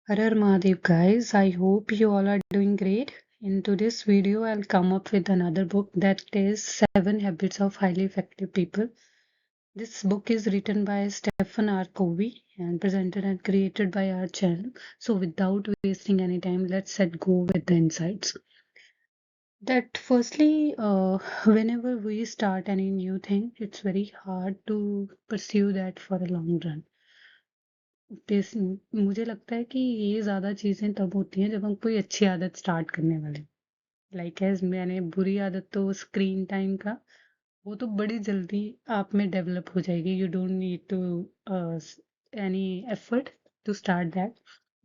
Har Har Mahadev guys, I hope you all are doing great. In today's video, I'll come up with another book that is Seven Habits of Highly Effective People. This book is written by Stephen R. Covey and presented and created by our channel. So without wasting any time, let's go with the insights. That firstly, whenever we start any new thing, it's very hard to pursue that for a long run. मुझे लगता है कि ये ज़्यादा चीज़ें तब होती हैं जब हम कोई अच्छी आदत स्टार्ट करने वाले हैं। लाइक एज मैंने बुरी आदत तो स्क्रीन टाइम का वो तो बड़ी जल्दी आप में डेवलप हो जाएगी। You don't need to any effort to start that.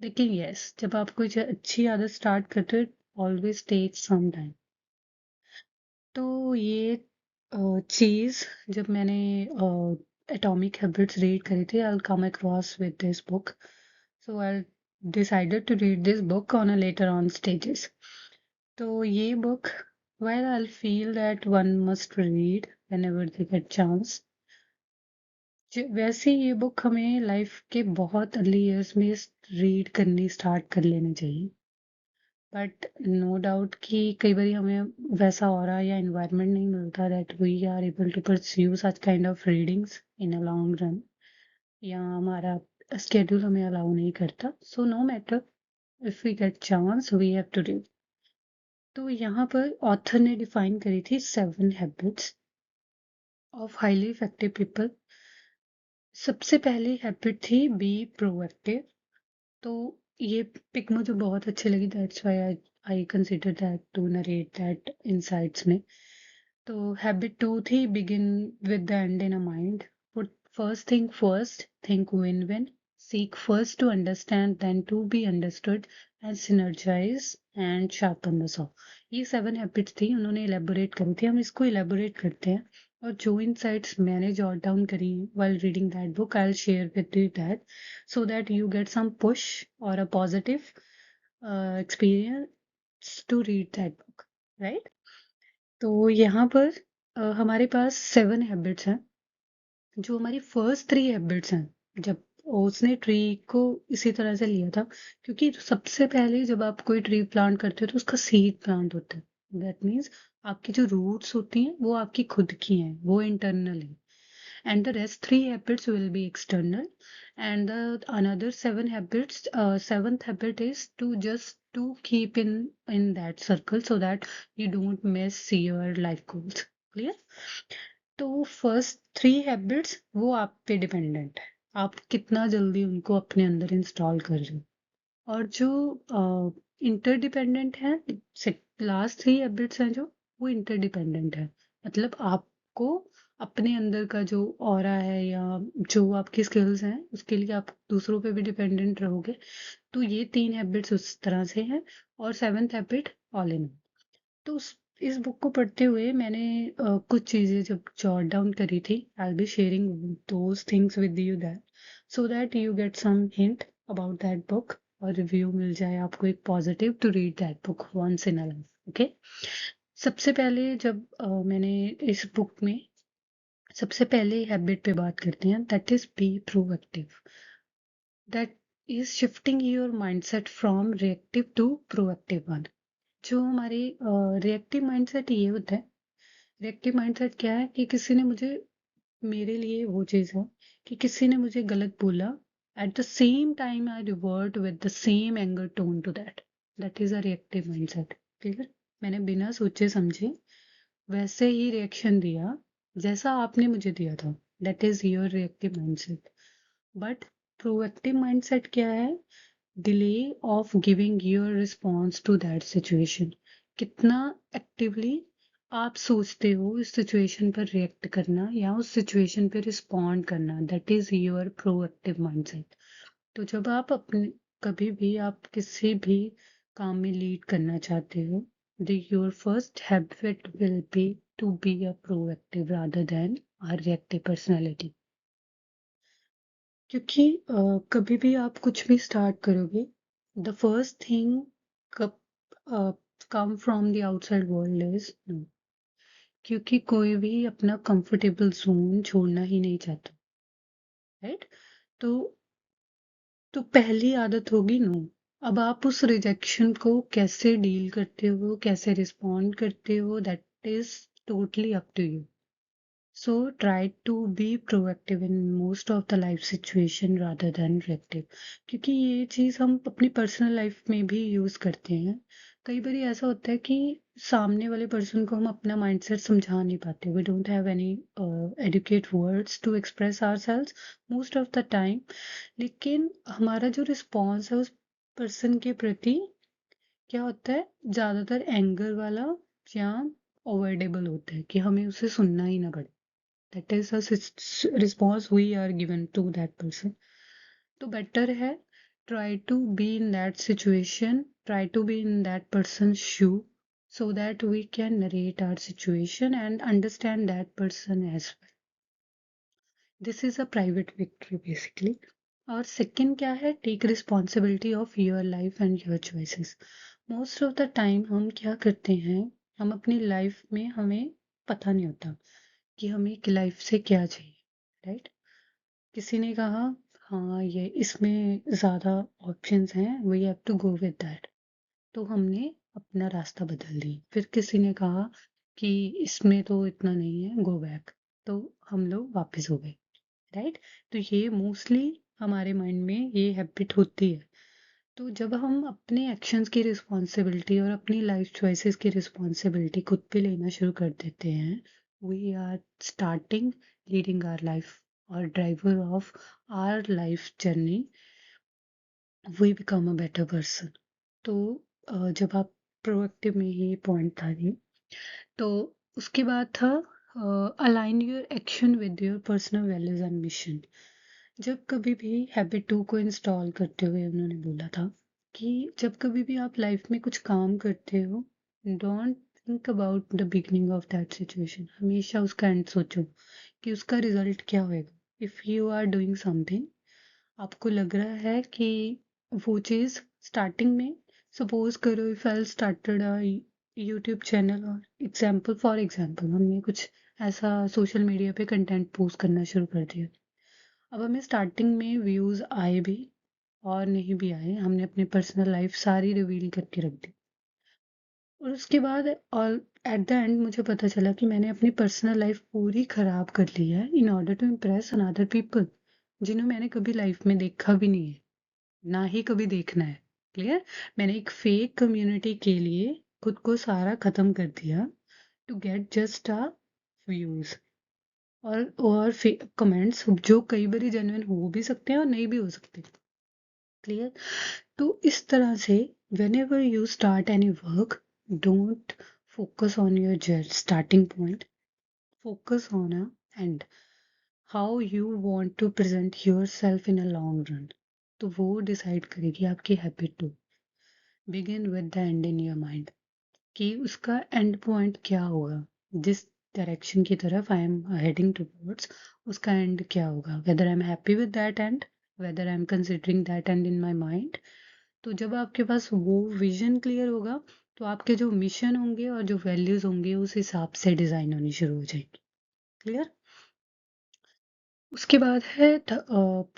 लेकिन यस, जब आप कोई अच्छी आदत स्टार्ट करते हो ऑलवेज टेक सम टाइम। तो ये चीज़ जब मैंने एटॉमिक हैबिट्स रीड करी थी, I come across with this book, so I decided to read this book on a later on stages. तो ये book, while I'll feel that one must read whenever they get chance, वैसे ये book हमें life के बहुत early years में read करनी start कर लेनी चाहिए। बट नो डाउट कि कई बार हमें वैसा ऑरा या एनवायरनमेंट नहीं मिलता that we are able to pursue such kind of readings in a long run, या हमारा स्केड्यूल हमें अलाउ नहीं करता। So no matter, if we get chance we have to read. तो यहाँ पर ऑथर ने डिफाइन करी थी 7 habits of highly effective people. सबसे पहली हैबिट थी बी प्रोएक्टिव। तो ये पिक मुझे बहुत अच्छी लगी, that's why I consider that to narrate that insights में। तो हैबिट 2 थी begin with the end in a mind. Put first thing first, think win win, seek first to understand then to be understood and synergize and sharpen the saw। ये 7 habits थी, उन्होंने elaborate करी थी। हम इसको elaborate करते हैं और जो इनसाइट्स मैंने जॉट डाउन करी while reading that book, I'll share with you that so that you get some push or a positive experience to read that book, right? तो यहाँ पर हमारे पास 7 हैबिट्स हैं। जो हमारी फर्स्ट 3 हैबिट्स हैं, जब उसने ट्री को इसी तरह से लिया था, क्योंकि सबसे पहले जब आप कोई ट्री प्लांट करते हो तो उसका सीड प्लांट होता है। दैट मीन्स आपकी जो रूट्स होती हैं वो आपकी खुद की हैं, वो इंटरनल है, and the rest 3 habits will be external, and the another 7 habits, seventh habit is to just to keep in that circle so that you don't miss your life goals। clear? तो first 3 habits वो आप पे dependent है, आप कितना जल्दी उनको अपने अंदर इंस्टॉल कर रहे हो। और जो इंटरडिपेंडेंट है, लास्ट 3 हैबिट्स हैं जो, वो इंटरडिपेंडेंट है। मतलब आपको अपने अंदर का जो ऑरा है या जो आपकी स्किल्स हैं उसके लिए आप दूसरों पे भी डिपेंडेंट रहोगे। तो ये 3 हैबिट्स उस तरह से हैं, और 7th हैबिट ऑल इन। तो इस बुक को पढ़ते हुए मैंने कुछ चीज़ें जब जॉट डाउन करी थी, I be sharing those things with you that so that you get some hint about that book और रिव्यू मिल जाए आपको एक positive to read that book once in a life. Okay, सबसे पहले जब मैंने इस बुक में सबसे पहले हैबिट पे बात करते हैं, that is be proactive. That is shifting your mindset from reactive to proactive one. जो हमारे रिएक्टिव माइंडसेट ये होता है, रिएक्टिव माइंडसेट क्या है कि किसी ने मुझे, मेरे लिए वो चीज़ है कि किसी ने मुझे गलत बोला, at the same time I revert with the same anger tone to that, that is a reactive mindset. Clear? मैंने बिना सोचे समझे वैसे ही रिएक्शन दिया जैसा आपने मुझे दिया था, that is your reactive mindset. But proactive mindset क्या है? Delay of giving your response to that situation. कितना एक्टिवली आप सोचते हो इस सिचुएशन पर रिएक्ट करना या उस सिचुएशन पर रिस्पॉन्ड करना, that is your proactive mindset. तो जब आप अपने, कभी भी आप किसी भी काम में लीड करना चाहते हो, your first habit will be to be a proactive rather than a reactive personality. क्योंकि कभी भी आप कुछ भी स्टार्ट करोगे, the first thing come from the outside world is no. क्योंकि कोई भी अपना कंफर्टेबल जोन छोड़ना ही नहीं चाहता, राइट? तो पहली आदत होगी नो। अब आप उस रिजेक्शन को कैसे डील करते हो, कैसे रिस्पॉन्ड करते हो, that is totally up to you. So try to be proactive in most of the life situation rather than reactive. क्योंकि ये चीज़ हम अपनी पर्सनल लाइफ में भी यूज़ करते हैं. कई बार ऐसा होता है कि सामने वाले पर्सन को हम अपना माइंडसेट समझा नहीं पाते. We don't have any adequate words to express ourselves most of the time. लेकिन हमारा जो रिस्पॉन्स है उस पर्सन के प्रति क्या होता है, ज़्यादातर एंगर वाला या अवॉइडेबल होता है कि हमें उसे सुनना ही ना पड़े. That is a response we are given to that person. तो better है, try to be in that situation, try to be in that person's shoe so that we can narrate our situation and understand that person as well. This is a private victory basically. और second क्या है, take responsibility of your life and your choices. Most of the time हम क्या करते हैं, हम अपनी life में हमें पता नहीं होता कि हमें लाइफ से क्या चाहिए, राइट. किसी ने कहा हाँ ये इसमें ज़्यादा ऑप्शंस हैं, we have to go with that, तो हमने अपना रास्ता बदल दी. फिर किसी ने कहा कि इसमें तो इतना नहीं है, गो बैक, तो हम लोग वापस हो गए, राइट. तो ये मोस्टली हमारे माइंड में ये हैबिट होती है. तो जब हम अपने एक्शंस की रिस्पॉन्सिबिलिटी और अपनी लाइफ चॉइसेस की रिस्पॉन्सिबिलिटी खुद पे लेना शुरू कर देते हैं, we are starting leading our life और driver of our life journey. We become a better person. तो जब आप प्रोएक्टिव में ये पॉइंट था ये, तो उसके बाद था align your action with your personal values and mission. जब कभी भी हैबिट 2 को इंस्टॉल करते हुए उन्होंने बोला था कि जब कभी भी आप लाइफ में कुछ काम करते हो, don't think about the beginning of that situation. हमेशा उसका एंड सोचो कि उसका रिजल्ट क्या होएगा. If you are doing something, आपको लग रहा है कि वो चीज़ स्टार्टिंग में, सपोज करो if I started a YouTube channel और फॉर एग्जांपल हमने कुछ ऐसा सोशल मीडिया पे कंटेंट पोस्ट करना शुरू कर दिया. अब हमें स्टार्टिंग में व्यूज़ आए भी और नहीं भी आए, हमने अपनी पर्सनल लाइफ सारी रिवील करके रख दी. और उसके बाद और एट द एंड मुझे पता चला कि मैंने अपनी पर्सनल लाइफ पूरी खराब कर ली है in order to impress another people, जिन्हें मैंने कभी लाइफ में देखा भी नहीं है, ना ही कभी देखना है. क्लियर. मैंने एक फेक कम्युनिटी के लिए खुद को सारा खत्म कर दिया to get just a views और कमेंट्स जो कई बार जेन्युइन हो भी सकते हैं और नहीं भी हो सकते. क्लियर. तो इस तरह से when ever you start any work, don't focus on your starting point, focus on a end, how you want to present yourself in a long run. तो वो डिसाइड करेगी आपकी habit two. Begin with the end in your mind कि उसका and point क्या होगा, जिस direction की तरफ आई एम हेडिंग टूवर्ड्स, उसका एंड क्या होगा, whether I am happy with that and, whether I am considering that and in my mind. तो जब आपके पास वो विजन क्लियर होगा, तो आपके जो मिशन होंगे और जो वैल्यूज होंगे उस हिसाब से डिजाइन होनी शुरू हो जाएंगी. क्लियर. उसके बाद है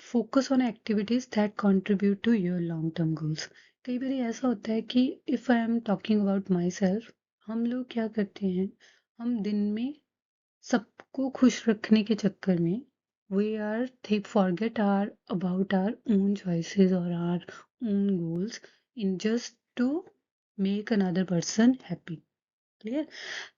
focus on activities that contribute to your long term goals. कई बार ऐसा होता है कि if I am talking about my self, हम लोग क्या करते हैं, हम दिन में सबको खुश रखने के चक्कर में we are the forget our about our own choices और our own goals in just to make another person happy. Clear.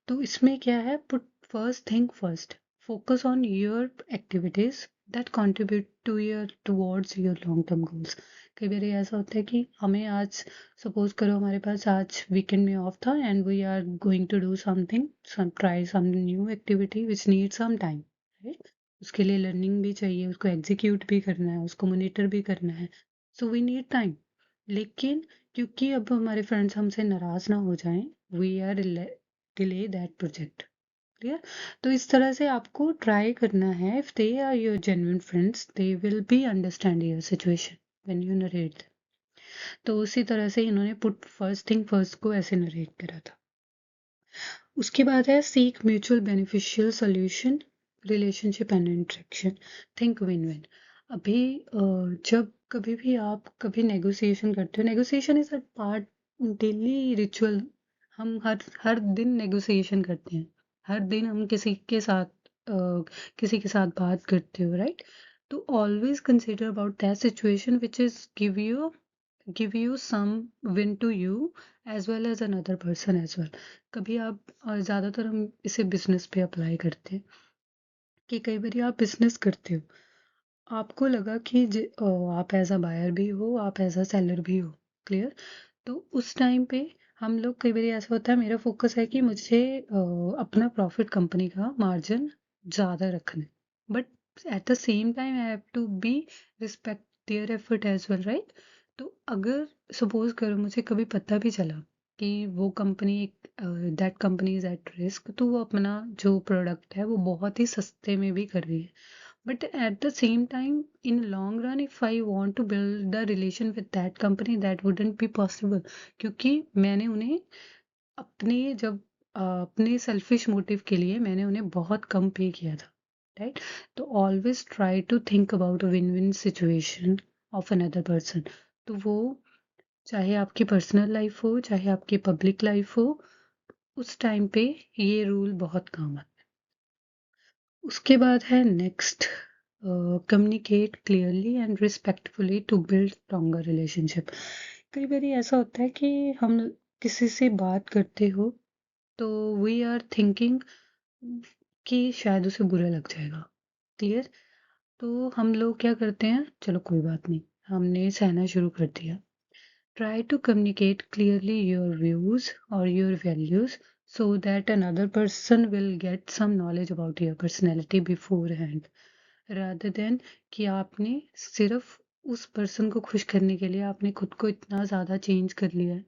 तो इसमें क्या है, put first thing first, focus on your activities that contribute to your towards your long term goals. कई बार ऐसा होता है कि हमें आज सपोज करो हमारे पास आज वीकेंड में ऑफ था and we are going to do something, try some new activity which need some time, right. उसके लिए लर्निंग भी चाहिए, उसको एग्जीक्यूट भी करना है, उसको मॉनिटर भी करना है, सो वी नीड टाइम. लेकिन क्योंकि अब हमारे फ्रेंड्स हमसे नाराज ना हो जाएं, we are delay that project. Clear. तो इस तरह से आपको ट्राई करना है, if they are your genuine friends they will be understand your situation when you narrate. तो उसी तरह से इन्होंने पुट फर्स्ट थिंग फर्स्ट को ऐसे नरेट करा था. उसके बाद है seek mutual beneficial solution, relationship and interaction, think win win. अभी जब कभी भी आप कभी नेगोशिएशन करते हो, negotiation is a part daily ritual. हम हर हर दिन नेगोशिएशन करते हैं। हर दिन हम किसी के साथ बात करते हो, राइट? तो always consider about that situation which is give you some win to you as well as another person as well. कभी आप ज़्यादातर हम इसे बिजनेस पे अप्लाई करते हैं कि कई बार आप बिजनेस करते हो, आपको लगा कि आप एज अ बायर भी हो, आप एज अ सेलर भी हो, क्लियर? तो उस टाइम पे हम लोग कई बार ऐसा होता है, मेरा फोकस है कि मुझे अपना प्रॉफिट कंपनी का मार्जिन ज़्यादा रखना है, but at the same time I have to be respect their effort as well, right? तो अगर सपोज करो मुझे कभी पता भी चला कि वो company that company is at risk, तो वो अपना जो प्रोडक्ट है वो बहुत ही सस्ते में भी कर रही है, but at the same time in long run if I want to build the relation with that company that wouldn't be possible, क्योंकि मैंने उन्हें अपने सेल्फिश मोटिव के लिए मैंने उन्हें बहुत कम पे किया था, राइट? तो always try to think about win win situation of another person. तो वो चाहे आपकी पर्सनल लाइफ हो चाहे आपकी पब्लिक लाइफ हो, उस टाइम पे ये रूल बहुत काम आता है। उसके बाद है next, communicate clearly and respectfully to build stronger relationship. कई बार ऐसा होता है कि हम किसी से बात करते हो तो वी आर थिंकिंग कि शायद उसे बुरा लग जाएगा, क्लियर? तो हम लोग क्या करते हैं, चलो कोई बात नहीं, हमने सहना शुरू कर दिया। Try to communicate clearly your views or your values so that another person will get some knowledge about your personality beforehand, rather than कि आपने सिर्फ उस पर्सन को खुश करने के लिए आपने खुद को इतना ज़्यादा चेंज कर लिया है,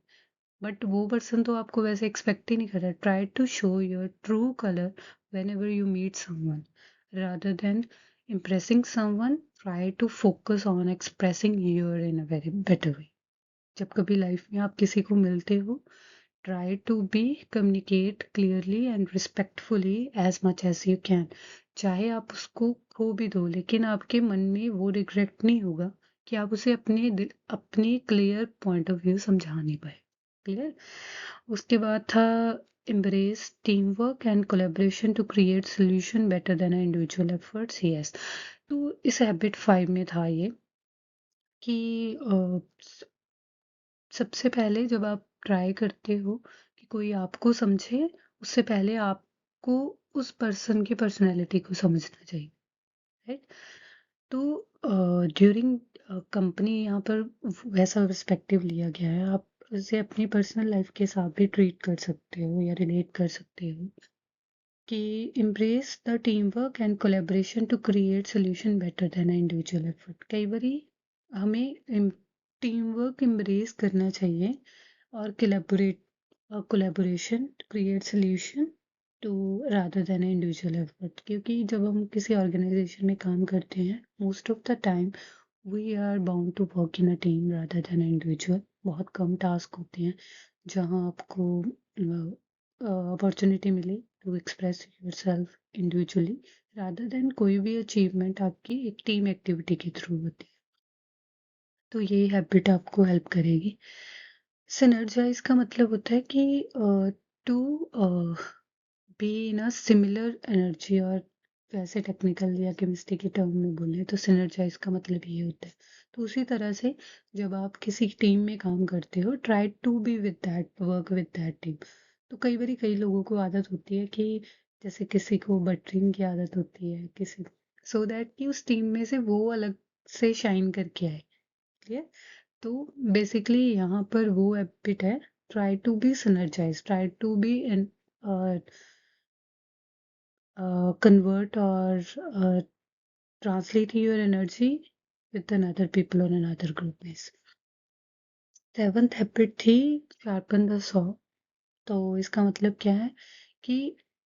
बट वो पर्सन तो आपको वैसे एक्सपेक्ट ही नहीं कर रहा। Try to show your true colour whenever you meet someone, rather than impressing someone, try to focus on expressing your in a very better way। जब कभी लाइफ में आप किसी को मिलते हो, try to be communicate clearly and respectfully as much as you can. चाहे आप उसको खो भी दो, लेकिन आपके मन में वो रिग्रेट नहीं होगा कि आप उसे अपने क्लियर पॉइंट ऑफ व्यू समझा नहीं पाए, क्लियर? उसके बाद था embrace teamwork and collaboration to create solution better than individual efforts, yes। तो इस हैबिट 5 में था ये कि सबसे पहले जब आप ट्राई करते हो कि कोई आपको समझे, उससे पहले आपको उस पर्सन की पर्सनैलिटी को समझना चाहिए, राइट? तो ड्यूरिंग कंपनी यहाँ पर वैसा पर्सपेक्टिव लिया गया है, आप उसे अपनी पर्सनल लाइफ के साथ भी ट्रीट कर सकते हो या रिलेट कर सकते हो कि embrace the team work and collaboration to create solution better than individual effort. कई बारी हमें टीम वर्क embrace करना चाहिए और collaboration create solution to rather than individual effort, क्योंकि जब हम किसी ऑर्गेनाइजेशन में काम करते हैं most of the time we are bound to work in a team rather than individual. बहुत कम टास्क होते हैं जहाँ आपको अपॉर्चुनिटी मिले to express yourself individually, rather than कोई भी अचीवमेंट आपकी एक टीम एक्टिविटी के थ्रू होती है। तो ये हैबिट आपको हेल्प करेगी। सिनर्जाइज का मतलब होता है कि to be in a similar energy, और वैसे टेक्निकल या केमिस्ट्री के टर्म में बोले तो सिनर्जाइज का मतलब ये होता है। तो उसी तरह से जब आप किसी टीम में काम करते हो, try to be with that work with that team. तो कई बार कई लोगों को आदत होती है कि जैसे किसी को बटरिंग की आदत होती है किसी, सो दैट कि उस टीम में से वो अलग से शाइन करके आए, क्लियर? तो बेसिकली यहाँ पर वो हैबिट है, try to be synergise, try to be in convert or translate your energy with another people or another group base। Seventh habit थी शार्पन द सॉ। तो इसका मतलब क्या है कि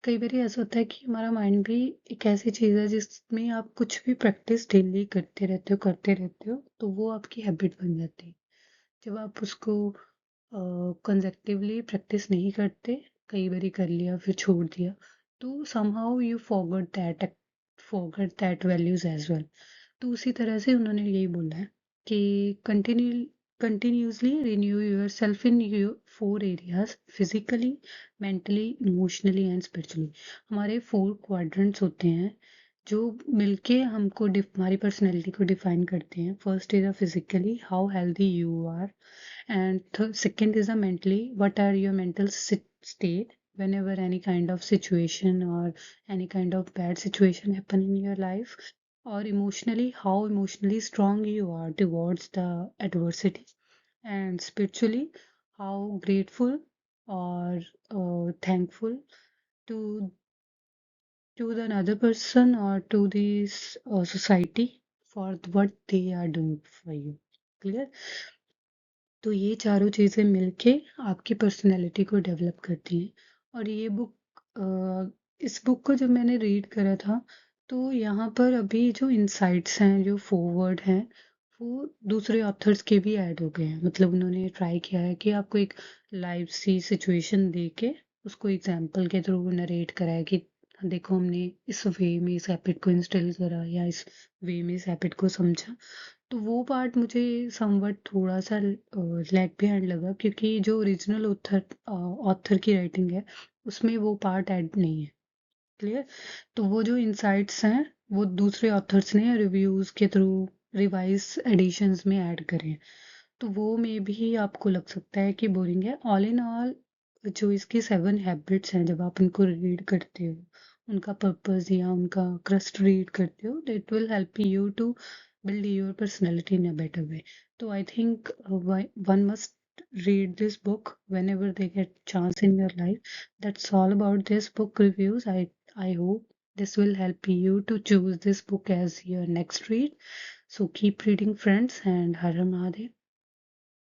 कई बार ऐसा होता है कि हमारा माइंड भी एक ऐसी चीज़ है जिसमें आप कुछ भी प्रैक्टिस डेली करते रहते हो तो वो आपकी हैबिट बन जाती है। जब आप उसको कंसेक्टिवली प्रैक्टिस नहीं करते, कई बारी कर लिया फिर छोड़ दिया, तो somehow you forgot that values as well. तो उसी तरह से उन्होंने यही बोला है कि continuously renew yourself in your 4 areas: physically, mentally, emotionally and spiritually। हमारे 4 quadrants होते हैं जो मिलके हमको हमारी पर्सनैलिटी को डिफाइन करते हैं। First is a physically, how healthy you are, and second is a mentally, what are your mental state whenever any kind of situation or any kind of bad situation happen in your life, or emotionally, how emotionally strong you are towards the adversity, and spiritually, how grateful or thankful to the another person or to this society for what they are doing for you। Clear? तो ये चारों चीज़ें मिलके आपकी personality को develop करती हैं। और ये इस बुक को जब मैंने रीड करा था, तो यहाँ पर अभी जो इनसाइट्स हैं, जो फॉरवर्ड हैं, वो दूसरे ऑथर्स के भी ऐड हो गए हैं। मतलब उन्होंने ट्राई किया है कि आपको एक लाइव सी सिचुएशन दे के उसको एग्जाम्पल के थ्रू नरेट करा है कि देखो हमने इस वे में इस हैबिट को इंस्टिल करा या इस वे में इस हैबिट को समझा। तो वो पार्ट मुझे समवट थोड़ा सा लैग बिहाइंड लगा, क्योंकि जो ओरिजिनल ऑथर ऑथर की राइटिंग है उसमें वो पार्ट ऐड नहीं है। क्लियर? तो वो जो इनसाइट्स हैं वो दूसरे ऑथर्स ने रिव्यूज के थ्रू रिवाइज एडिशंस में ऐड करे हैं। तो वो में भी आपको लग सकता है कि बोरिंग है। ऑल इन ऑल जो इसकी 7 हैबिट्स हैं, जब आप उनको रीड करते हो, उनका पर्पस या उनका क्रस्ट रीड करते हो, तो it will help you to build your personality in a better way। So I think one must read this book whenever they get chance in your life। That's all about this book reviews। I hope this will help you to choose this book as your next read। So keep reading, friends, and Har Har Mahadev।